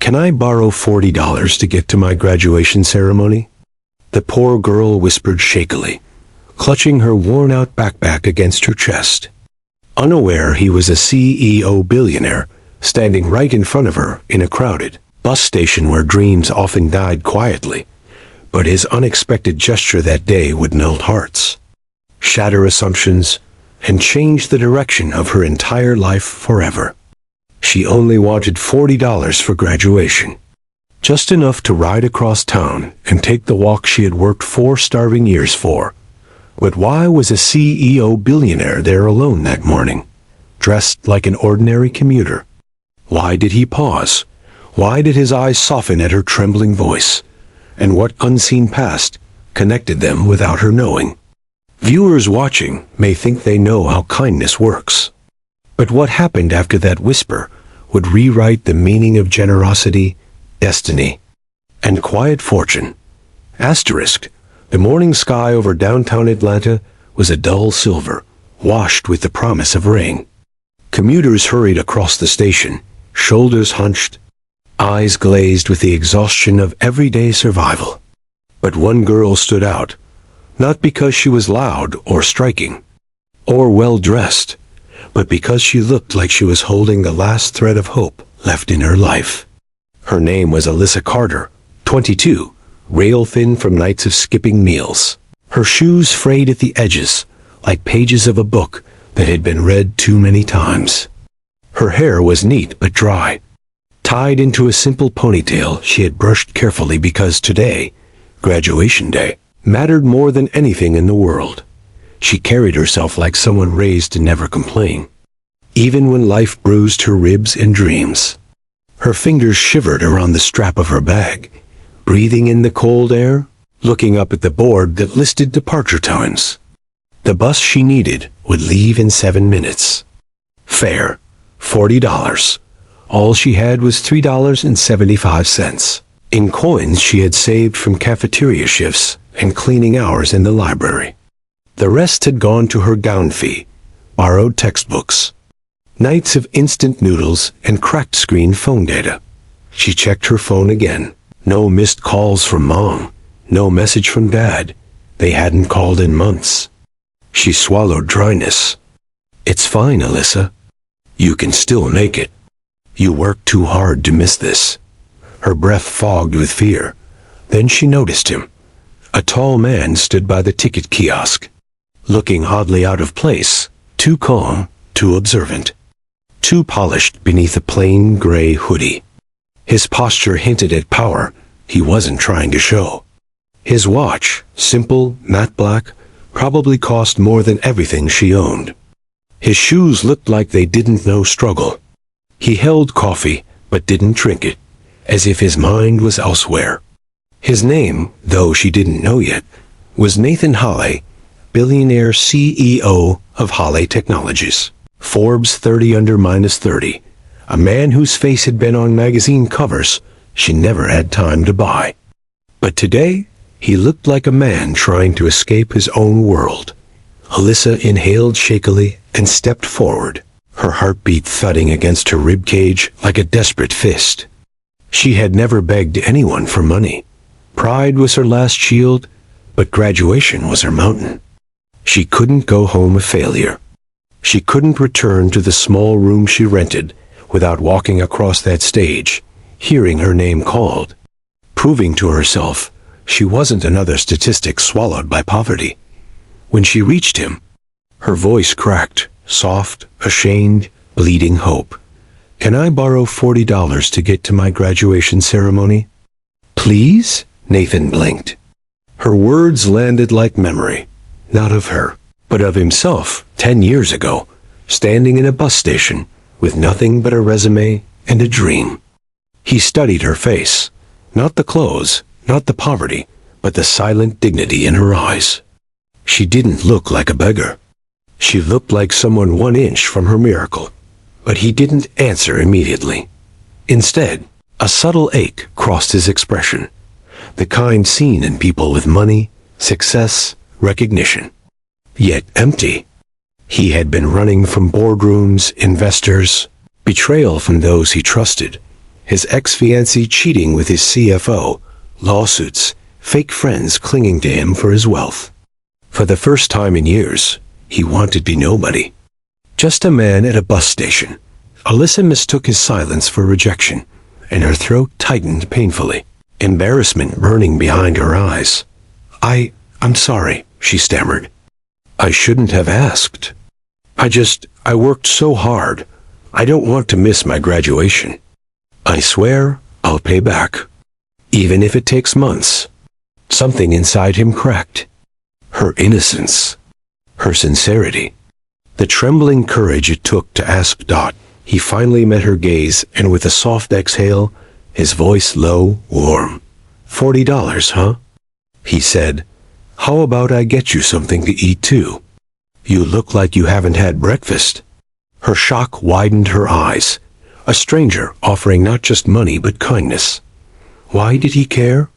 "Can I borrow $40 to get to my graduation ceremony?" The poor girl whispered shakily, clutching her worn-out backpack against her chest. Unaware he was a CEO billionaire, standing right in front of her in a crowded bus station where dreams often died quietly, but his unexpected gesture that day would melt hearts, shatter assumptions, and change the direction of her entire life forever. She only wanted $40 for graduation, just enough to ride across town and take the walk she had worked 4 starving years for. But why was a CEO billionaire there alone that morning, dressed like an ordinary commuter? Why did he pause? Why did his eyes soften at her trembling voice? And what unseen past connected them without her knowing? Viewers watching may think they know how kindness works. But what happened after that whisper would rewrite the meaning of generosity, destiny, and quiet fortune. Asterisk. The morning sky over downtown Atlanta was a dull silver, washed with the promise of rain. Commuters hurried across the station, shoulders hunched, eyes glazed with the exhaustion of everyday survival. But one girl stood out, not because she was loud or striking, or well-dressed, but because she looked like she was holding the last thread of hope left in her life. Her name was Alyssa Carter, 22, rail-thin from nights of skipping meals. Her shoes frayed at the edges, like pages of a book that had been read too many times. Her hair was neat but dry, tied into a simple ponytail she had brushed carefully because today, graduation day, mattered more than anything in the world. She carried herself like someone raised to never complain, even when life bruised her ribs and dreams. Her fingers shivered around the strap of her bag, breathing in the cold air, looking up at the board that listed departure times. The bus she needed would leave in 7 minutes. Fare, $40. All she had was $3.75. In coins she had saved from cafeteria shifts and cleaning hours in the library. The rest had gone to her gown fee, borrowed textbooks, nights of instant noodles, and cracked screen phone data. She checked her phone again. No missed calls from Mom, no message from Dad. They hadn't called in months. She swallowed dryness. "It's fine, Alyssa. You can still make it. You worked too hard to miss this." Her breath fogged with fear. Then she noticed him. A tall man stood by the ticket kiosk, looking oddly out of place, too calm, too observant, too polished beneath a plain gray hoodie. His posture hinted at power he wasn't trying to show. His watch, simple, matte black, probably cost more than everything she owned. His shoes looked like they didn't know struggle. He held coffee, but didn't drink it, as if his mind was elsewhere. His name, though she didn't know yet, was Nathan Hale, billionaire CEO of Hale Technologies. Forbes 30 under -30, a man whose face had been on magazine covers she never had time to buy. But today, he looked like a man trying to escape his own world. Alyssa inhaled shakily and stepped forward, her heartbeat thudding against her ribcage like a desperate fist. She had never begged anyone for money. Pride was her last shield, but graduation was her mountain. She couldn't go home a failure. She couldn't return to the small room she rented without walking across that stage, hearing her name called, proving to herself she wasn't another statistic swallowed by poverty. When she reached him, her voice cracked, soft, ashamed, bleeding hope. "Can I borrow $40 to get to my graduation ceremony?" "Please?" Nathan blinked. Her words landed like memory, not of her, but of himself 10 years ago, standing in a bus station with nothing but a resume and a dream. He studied her face, not the clothes, not the poverty, but the silent dignity in her eyes. She didn't look like a beggar. She looked like someone 1 inch from her miracle. But he didn't answer immediately. Instead, a subtle ache crossed his expression, the kind seen in people with money, success, recognition. Yet empty. He had been running from boardrooms, investors, betrayal from those he trusted, his ex-fiancée cheating with his CFO, lawsuits, fake friends clinging to him for his wealth. For the first time in years, he wanted to be nobody. Just a man at a bus station. Alyssa mistook his silence for rejection, and her throat tightened painfully, embarrassment burning behind her eyes. I'm sorry, she stammered. I shouldn't have asked. I worked so hard. I don't want to miss my graduation. I swear I'll pay back, even if it takes months. Something inside him cracked. Her innocence. Her sincerity. The trembling courage it took to ask Dot. He finally met her gaze, and with a soft exhale, his voice low, warm. $40, huh? He said. How about I get you something to eat too? You look like you haven't had breakfast. Her shock widened her eyes. A stranger offering not just money but kindness. Why did he care?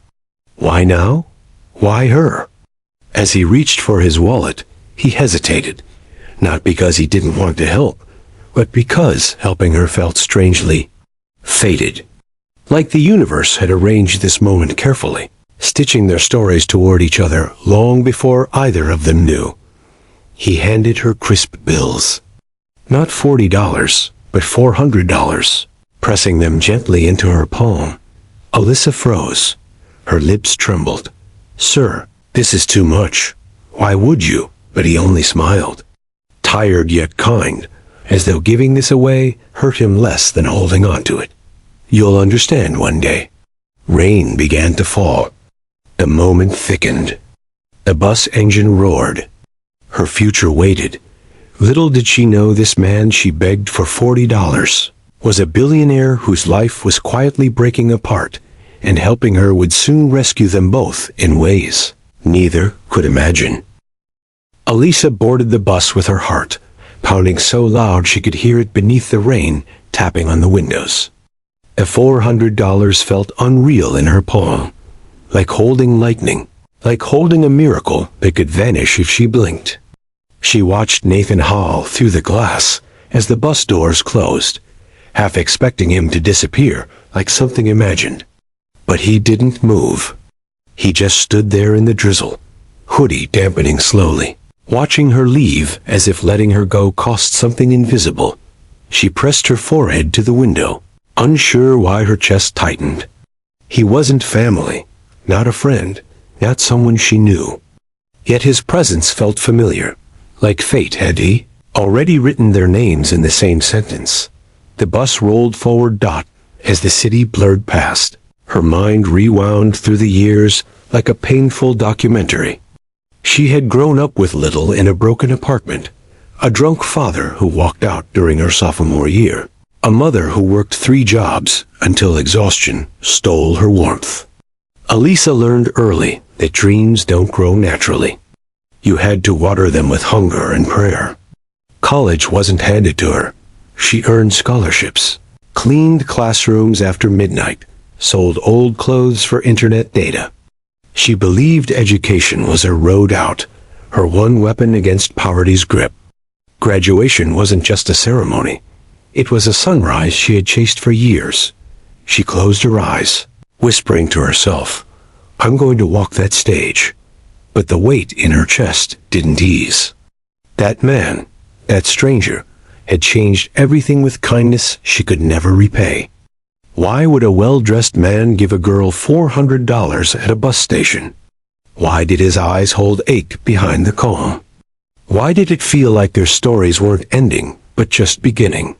Why now? Why her? As he reached for his wallet, he hesitated, not because he didn't want to help, but because helping her felt strangely fated. Like the universe had arranged this moment carefully, stitching their stories toward each other long before either of them knew. He handed her crisp bills. Not $40, but $400, pressing them gently into her palm. Alyssa froze. Her lips trembled. Sir, this is too much. Why would you? But he only smiled. Tired yet kind, as though giving this away hurt him less than holding on to it. You'll understand one day. Rain began to fall. The moment thickened. The bus engine roared. Her future waited. Little did she know this man she begged for $40 was a billionaire whose life was quietly breaking apart, and helping her would soon rescue them both in ways neither could imagine. Alyssa boarded the bus with her heart pounding so loud she could hear it beneath the rain tapping on the windows. The $400 felt unreal in her palm, like holding lightning, like holding a miracle that could vanish if she blinked. She watched Nathan Hall through the glass as the bus doors closed, half expecting him to disappear like something imagined. But he didn't move. He just stood there in the drizzle, hoodie dampening slowly, watching her leave as if letting her go cost something invisible. She pressed her forehead to the window, unsure why her chest tightened. He wasn't family, not a friend, not someone she knew. Yet his presence felt familiar, like fate had he already written their names in the same sentence. The bus rolled forward as the city blurred past. Her mind rewound through the years like a painful documentary. She had grown up with little in a broken apartment, a drunk father who walked out during her sophomore year, a mother who worked 3 jobs until exhaustion stole her warmth. Alyssa learned early that dreams don't grow naturally. You had to water them with hunger and prayer. College wasn't handed to her. She earned scholarships, cleaned classrooms after midnight, sold old clothes for internet data. She believed education was her road out, her one weapon against poverty's grip. Graduation wasn't just a ceremony. It was a sunrise she had chased for years. She closed her eyes, whispering to herself, I'm going to walk that stage. But the weight in her chest didn't ease. That man, that stranger, had changed everything with kindness she could never repay. Why would a well-dressed man give a girl $400 at a bus station? Why did his eyes hold ache behind the calm? Why did it feel like their stories weren't ending, but just beginning?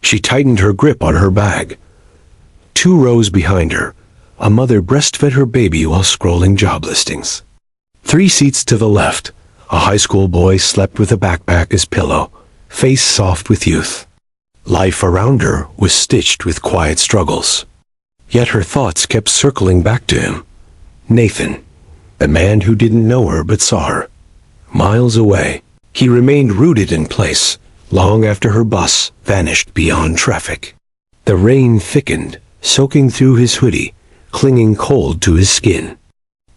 She tightened her grip on her bag. 2 rows behind her, a mother breastfed her baby while scrolling job listings. 3 seats to the left, a high school boy slept with a backpack as pillow, face soft with youth. Life around her was stitched with quiet struggles. Yet her thoughts kept circling back to him. Nathan, the man who didn't know her but saw her. Miles away, he remained rooted in place, long after her bus vanished beyond traffic. The rain thickened, soaking through his hoodie, clinging cold to his skin.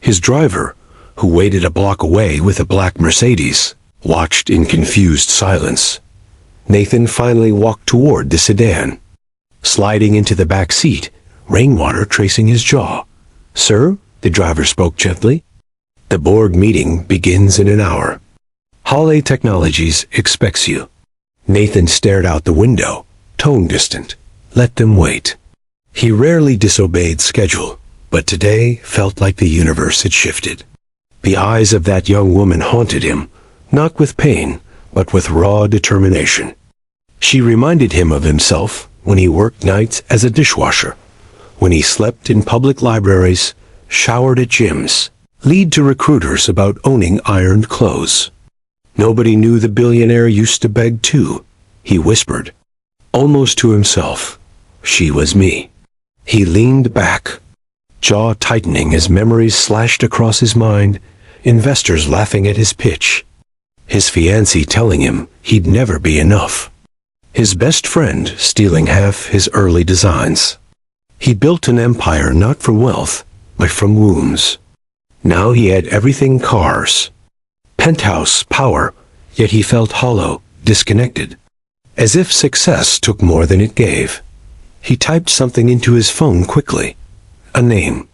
His driver, who waited a block away with a black Mercedes, watched in confused silence. Nathan finally walked toward the sedan. sliding into the back seat, rainwater tracing his jaw. "Sir," the driver spoke gently. "The board meeting begins in an hour. Hale Technologies expects you." Nathan stared out the window, tone distant. Let them wait. He rarely disobeyed schedule, but today felt like the universe had shifted. The eyes of that young woman haunted him, not with pain, but with raw determination. She reminded him of himself when he worked nights as a dishwasher, when he slept in public libraries, showered at gyms, lied to recruiters about owning ironed clothes. Nobody knew the billionaire used to beg too, he whispered, almost to himself. She was me. He leaned back, jaw tightening as memories slashed across his mind, investors laughing at his pitch, his fiancée telling him he'd never be enough, his best friend stealing half his early designs. He built an empire not from wealth, but from wounds. Now he had everything: cars, penthouse, power, yet he felt hollow, disconnected, as if success took more than it gave. He typed something into his phone quickly, a name,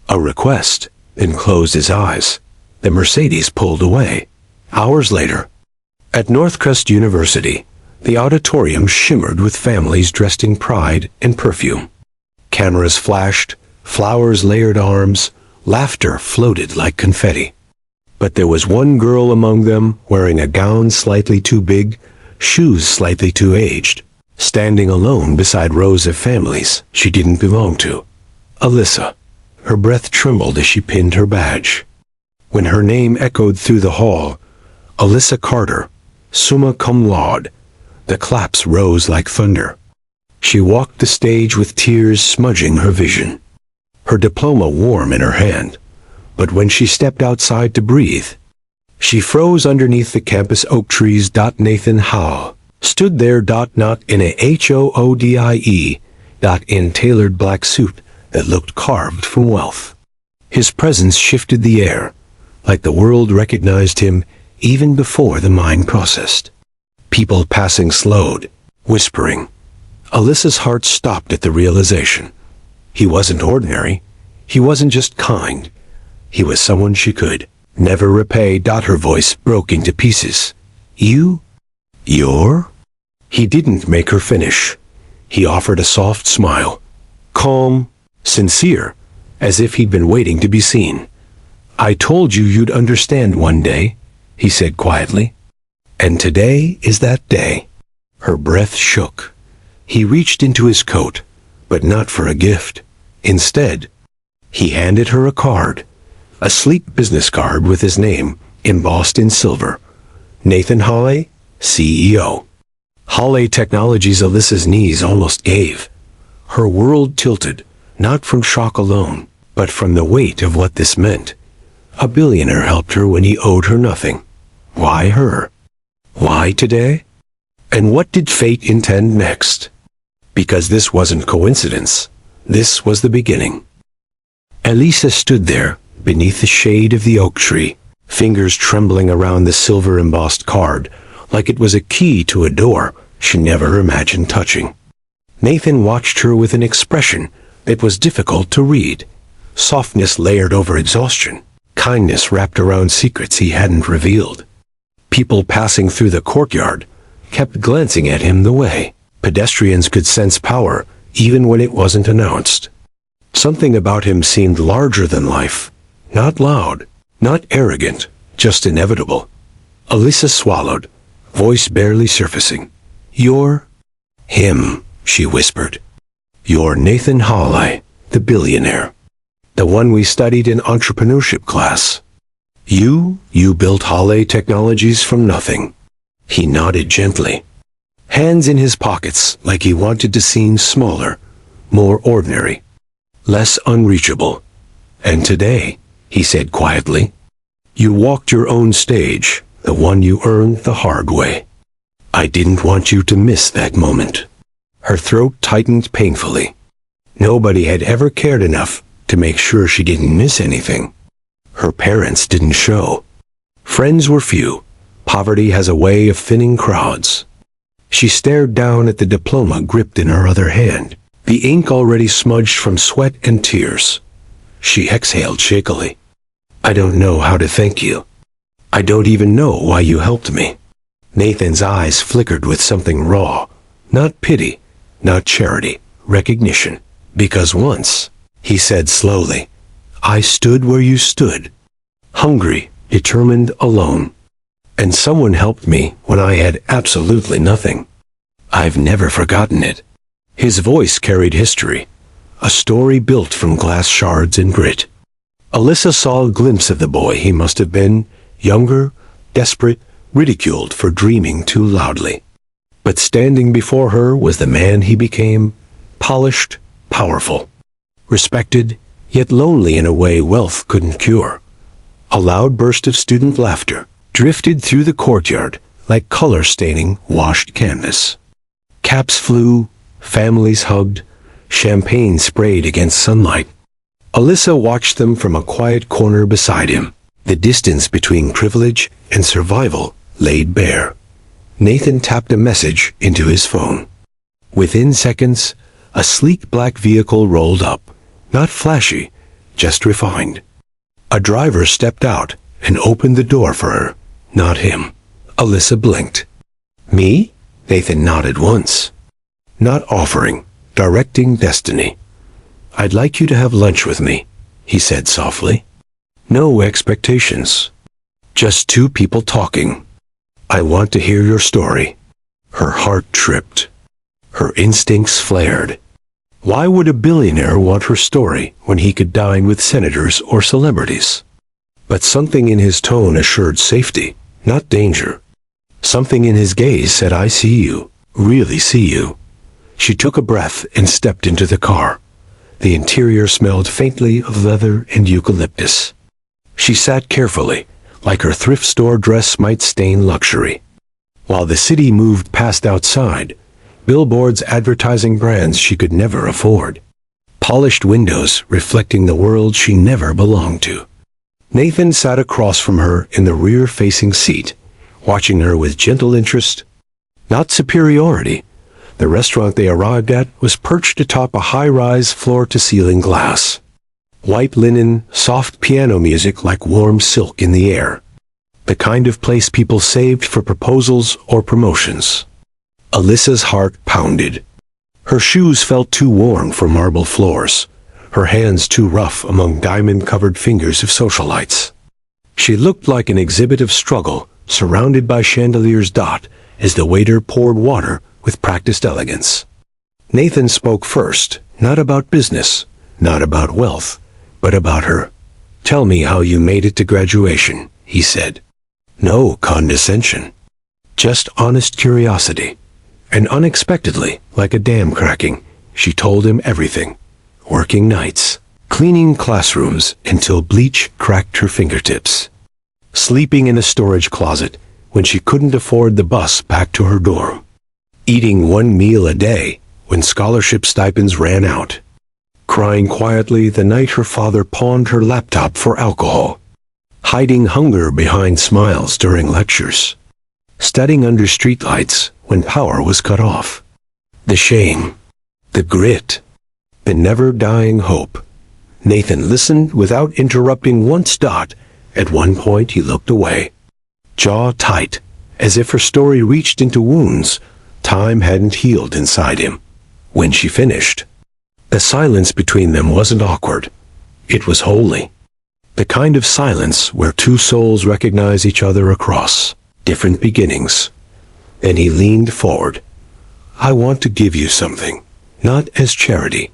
a request, then closed his eyes. The Mercedes pulled away. Hours later, at Northcrest University, the auditorium shimmered with families dressed in pride and perfume. Cameras flashed, flowers layered arms, laughter floated like confetti. But there was one girl among them wearing a gown slightly too big, shoes slightly too aged, standing alone beside rows of families she didn't belong to. Alyssa. Her breath trembled as she pinned her badge. When her name echoed through the hall, Alyssa Carter, summa cum laude, the claps rose like thunder. She walked the stage with tears smudging her vision, her diploma warm in her hand. But when she stepped outside to breathe, she froze underneath the campus oak trees. Nathan Hale stood there, not in a HOODIE, in tailored black suit that looked carved from wealth. His presence shifted the air, like the world recognized him even before the mind processed. People passing slowed, whispering. Alyssa's heart stopped at the realization. He wasn't ordinary. He wasn't just kind. He was someone she could never repay. Her voice broke into pieces. You're? He didn't make her finish. He offered a soft smile, calm, sincere, as if he'd been waiting to be seen. "I told you you'd understand one day," he said quietly. "And today is that day." Her breath shook. He reached into his coat, but not for a gift. Instead, he handed her a card, a sleek business card with his name embossed in silver. Nathan Hale, CEO. Hale Technologies. Alyssa's knees almost gave. Her world tilted, not from shock alone, but from the weight of what this meant. A billionaire helped her when he owed her nothing. Why her? Why today? And what did fate intend next? Because this wasn't coincidence. This was the beginning. Elisa stood there, beneath the shade of the oak tree, fingers trembling around the silver-embossed card, like it was a key to a door she never imagined touching. Nathan watched her with an expression that was difficult to read. Softness layered over exhaustion, kindness wrapped around secrets he hadn't revealed. People passing through the courtyard kept glancing at him the way. Pedestrians could sense power even when it wasn't announced. Something about him seemed larger than life, not loud, not arrogant, just inevitable. Alyssa swallowed, voice barely surfacing. "You're him," she whispered. "You're Nathan Hale, the billionaire. The one we studied in entrepreneurship class. You built Hale Technologies from nothing." He nodded gently, hands in his pockets like he wanted to seem smaller, more ordinary, less unreachable. "And today," he said quietly, "you walked your own stage, the one you earned the hard way. I didn't want you to miss that moment." Her throat tightened painfully. Nobody had ever cared enough to make sure she didn't miss anything. Her parents didn't show. Friends were few. Poverty has a way of thinning crowds. She stared down at the diploma gripped in her other hand, the ink already smudged from sweat and tears. She exhaled shakily. I don't know how to thank you. I don't even know why you helped me. Nathan's eyes flickered with something raw. Not pity, not charity, recognition. Because once, he said slowly, I stood where you stood. Hungry, determined, alone. And someone helped me when I had absolutely nothing. I've never forgotten it. His voice carried history, a story built from glass shards and grit. Alyssa saw a glimpse of the boy he must have been, younger, desperate, ridiculed for dreaming too loudly. But standing before her was the man he became, polished, powerful, respected, yet lonely in a way wealth couldn't cure. A loud burst of student laughter drifted through the courtyard like color staining washed canvas. Caps flew, families hugged, champagne sprayed against sunlight. Alyssa watched them from a quiet corner beside him, the distance between privilege and survival laid bare. Nathan tapped a message into his phone. Within seconds, a sleek black vehicle rolled up, not flashy, just refined. A driver stepped out and opened the door for her, not him. Alyssa blinked. Me? Nathan nodded once. Not offering, directing destiny. I'd like you to have lunch with me, he said softly. No expectations. Just two people talking. I want to hear your story. Her heart tripped. Her instincts flared. Why would a billionaire want her story when he could dine with senators or celebrities? But something in his tone assured safety, not danger. Something in his gaze said, I see you, really see you. She took a breath and stepped into the car. The interior smelled faintly of leather and eucalyptus. She sat carefully, like her thrift store dress might stain luxury. While the city moved past outside, billboards advertising brands she could never afford. Polished windows reflecting the world she never belonged to. Nathan sat across from her in the rear-facing seat, watching her with gentle interest, not superiority. The restaurant they arrived at was perched atop a high-rise floor-to-ceiling glass. White linen, soft piano music like warm silk in the air. The kind of place people saved for proposals or promotions. Alyssa's heart pounded. Her shoes felt too worn for marble floors, her hands too rough among diamond-covered fingers of socialites. She looked like an exhibit of struggle, surrounded by chandeliers as the waiter poured water with practiced elegance. Nathan spoke first, not about business, not about wealth, but about her. Tell me how you made it to graduation, he said. No condescension. Just honest curiosity. And unexpectedly, like a dam cracking, she told him everything. Working nights, cleaning classrooms until bleach cracked her fingertips. Sleeping in a storage closet when she couldn't afford the bus back to her dorm. Eating one meal a day when scholarship stipends ran out. Crying quietly the night her father pawned her laptop for alcohol. Hiding hunger behind smiles during lectures. Studying under streetlights when power was cut off. The shame. The grit. The never-dying hope. Nathan listened without interrupting once. At one point he looked away. Jaw tight, as if her story reached into wounds time hadn't healed inside him. When she finished, the silence between them wasn't awkward. It was holy. The kind of silence where two souls recognize each other across different beginnings. Then he leaned forward. I want to give you something, not as charity,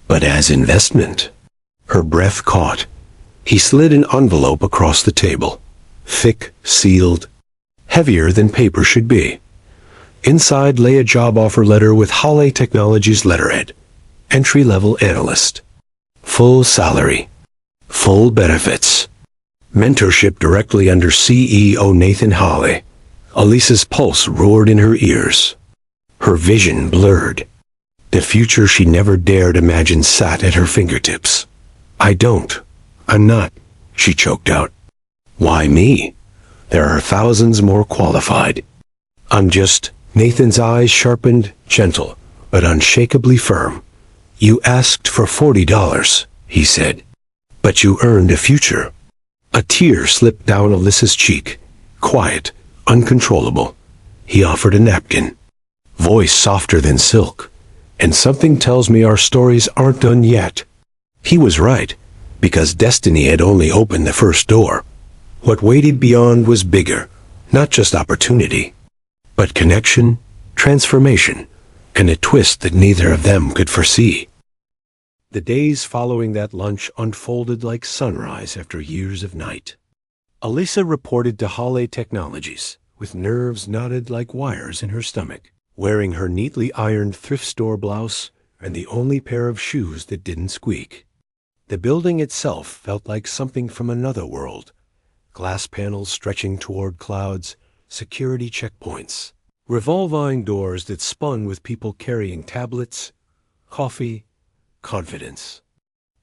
but as investment. Her breath caught. He slid an envelope across the table. Thick, sealed, heavier than paper should be. Inside lay a job offer letter with Hale Technologies letterhead. Entry-level analyst. Full salary. Full benefits. Mentorship directly under CEO Nathan Hale. Alyssa's pulse roared in her ears. Her vision blurred. The future she never dared imagine sat at her fingertips. I'm not, she choked out. Why me? There are thousands more qualified. I'm just Nathan's eyes sharpened, gentle, but unshakably firm. "You asked for $40, he said. "But you earned a future." A tear slipped down Alyssa's cheek. Quiet, uncontrollable. He offered a napkin. Voice softer than silk. "And something tells me our stories aren't done yet." He was right, because destiny had only opened the first door. What waited beyond was bigger, not just opportunity, but connection, transformation, and a twist that neither of them could foresee. The days following that lunch unfolded like sunrise after years of night. Alyssa reported to Hale Technologies, with nerves knotted like wires in her stomach, wearing her neatly ironed thrift store blouse and the only pair of shoes that didn't squeak. The building itself felt like something from another world. Glass panels stretching toward clouds, security checkpoints, revolving doors that spun with people carrying tablets, coffee, confidence.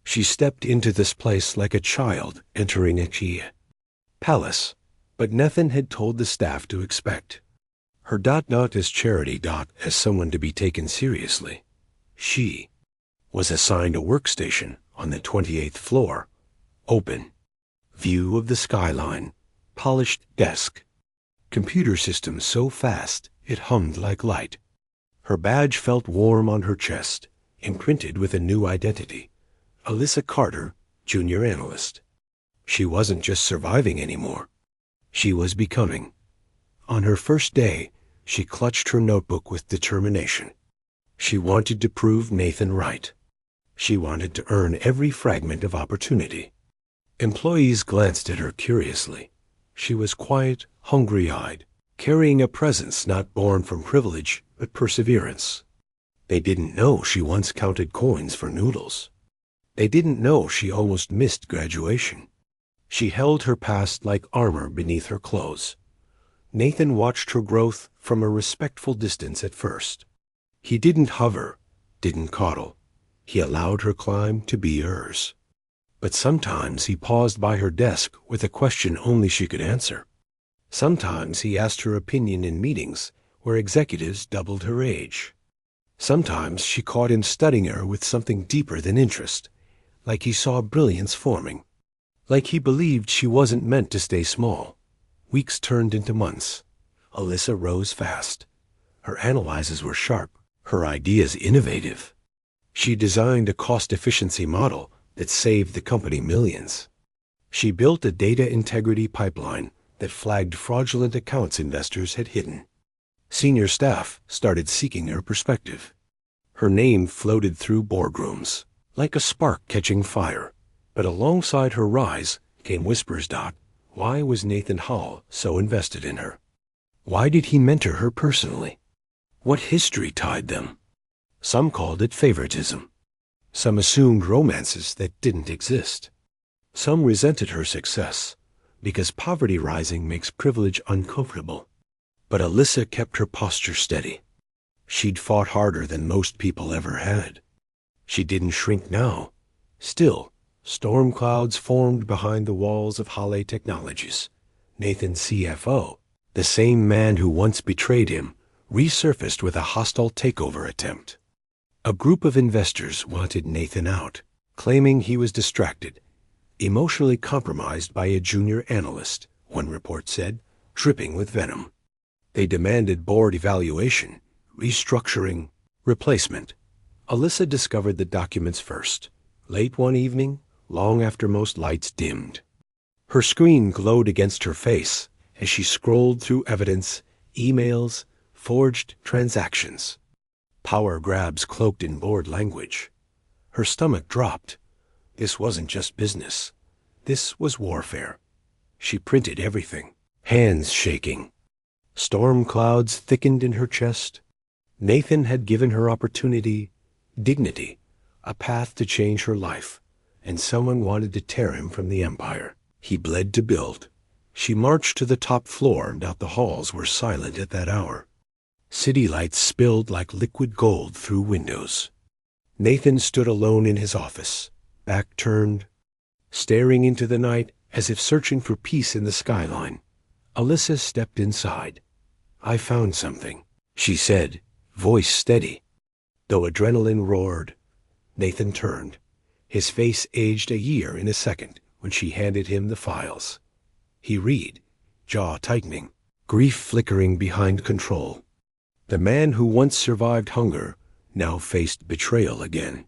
She stepped into this place like a child entering a palace, but nothing had told the staff to expect. Her not as charity, as someone to be taken seriously. She was assigned a workstation on the 28th floor, open, view of the skyline, polished desk, computer system so fast it hummed like light. Her badge felt warm on her chest, imprinted with a new identity. Alyssa Carter, junior analyst. She wasn't just surviving anymore. She was becoming. On her first day, she clutched her notebook with determination. She wanted to prove Nathan right. She wanted to earn every fragment of opportunity. Employees glanced at her curiously. She was quiet, hungry-eyed, carrying a presence not born from privilege but perseverance. They didn't know she once counted coins for noodles. They didn't know she almost missed graduation. She held her past like armor beneath her clothes. Nathan watched her growth from a respectful distance at first. He didn't hover, didn't coddle. He allowed her climb to be hers. But sometimes he paused by her desk with a question only she could answer. Sometimes he asked her opinion in meetings where executives doubled her age. Sometimes she caught him studying her with something deeper than interest, like he saw brilliance forming, like he believed she wasn't meant to stay small. Weeks turned into months. Alyssa rose fast. Her analyses were sharp, her ideas innovative. She designed a cost-efficiency model that saved the company millions. She built a data integrity pipeline that flagged fraudulent accounts investors had hidden. Senior staff started seeking her perspective. Her name floated through boardrooms, like a spark catching fire. But alongside her rise came whispers. Why was Nathan Hall so invested in her? Why did he mentor her personally? What history tied them? Some called it favoritism. Some assumed romances that didn't exist. Some resented her success, because poverty rising makes privilege uncomfortable. But Alyssa kept her posture steady. She'd fought harder than most people ever had. She didn't shrink now. Still, storm clouds formed behind the walls of Hale Technologies. Nathan's CFO, the same man who once betrayed him, resurfaced with a hostile takeover attempt. A group of investors wanted Nathan out, claiming he was distracted, emotionally compromised by a junior analyst, one report said, dripping with venom. They demanded board evaluation, restructuring, replacement. Alyssa discovered the documents first, late one evening, long after most lights dimmed. Her screen glowed against her face as she scrolled through evidence, emails, forged transactions. Power grabs cloaked in board language. Her stomach dropped. This wasn't just business. This was warfare. She printed everything, hands shaking. Storm clouds thickened in her chest. Nathan had given her opportunity, dignity, a path to change her life, and someone wanted to tear him from the empire. He bled to build. She marched to the top floor, and out the halls were silent at that hour. City lights spilled like liquid gold through windows. Nathan stood alone in his office, back turned, staring into the night as if searching for peace in the skyline. Alyssa stepped inside. "I found something," she said, voice steady. Though adrenaline roared, Nathan turned. His face aged a year in a second when she handed him the files. He read, jaw tightening, grief flickering behind control. The man who once survived hunger now faced betrayal again.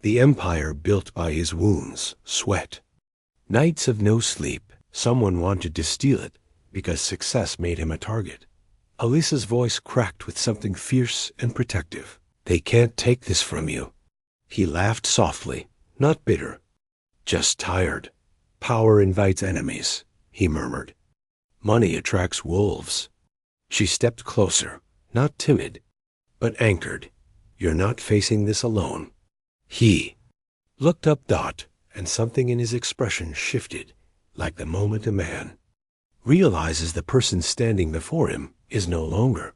The empire built by his wounds, sweat. Nights of no sleep, someone wanted to steal it because success made him a target. Elisa's voice cracked with something fierce and protective. They can't take this from you. He laughed softly, not bitter, just tired. Power invites enemies, he murmured. Money attracts wolves. She stepped closer, not timid, but anchored. You're not facing this alone. He looked up and something in his expression shifted, like the moment a man realizes the person standing before him is no longer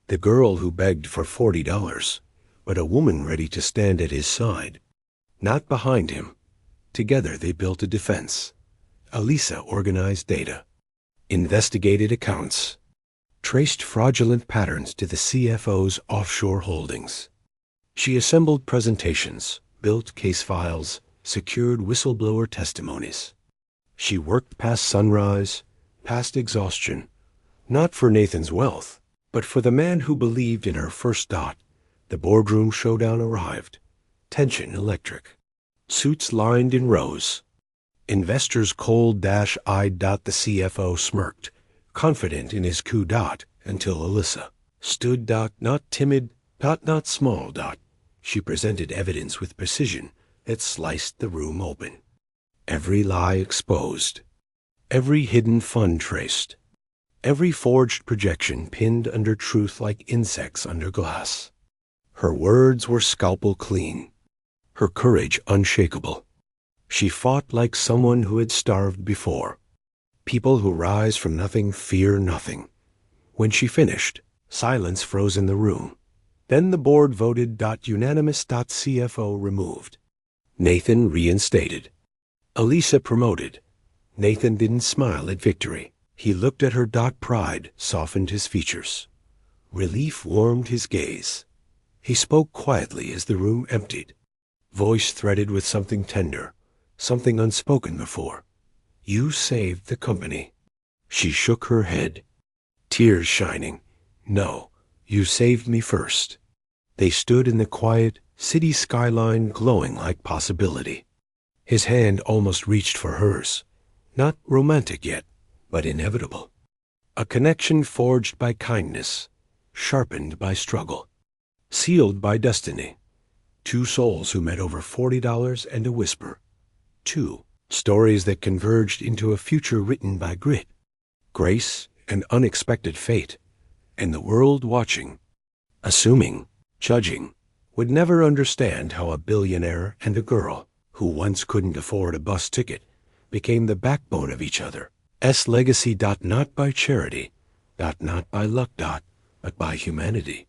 the girl who begged for $40, but a woman ready to stand at his side, not behind him. Together they built a defense. Elisa organized data, investigated accounts, traced fraudulent patterns to the CFO's offshore holdings. She assembled presentations, built case files, secured whistleblower testimonies. She worked past sunrise, past exhaustion, not for Nathan's wealth, but for the man who believed in her first. The boardroom showdown arrived. Tension electric. Suits lined in rows. Investors cold-eyed. The CFO smirked, confident in his coup. Until Elisa stood. Not timid, not small. She presented evidence with precision that sliced the room open. Every lie exposed. Every hidden fund traced. Every forged projection pinned under truth like insects under glass. Her words were scalpel clean. Her courage unshakable. She fought like someone who had starved before. People who rise from nothing fear nothing. When she finished, silence froze in the room. Then the board voted. Unanimous. CFO removed. Nathan reinstated. Elisa promoted. Nathan didn't smile at victory. He looked at her. Pride softened his features. Relief warmed his gaze. He spoke quietly as the room emptied. Voice threaded with something tender, something unspoken before. You saved the company. She shook her head, tears shining. No, you saved me first. They stood in the quiet city skyline, glowing like possibility. His hand almost reached for hers. Not romantic yet, but inevitable. A connection forged by kindness, sharpened by struggle, sealed by destiny. Two souls who met over $40 and a whisper. Two stories that converged into a future written by grit, grace, and unexpected fate. And the world watching, assuming, judging, would never understand how a billionaire and a girl who once couldn't afford a bus ticket became the backbone of each other's legacy. Not by charity, not by luck, but by humanity.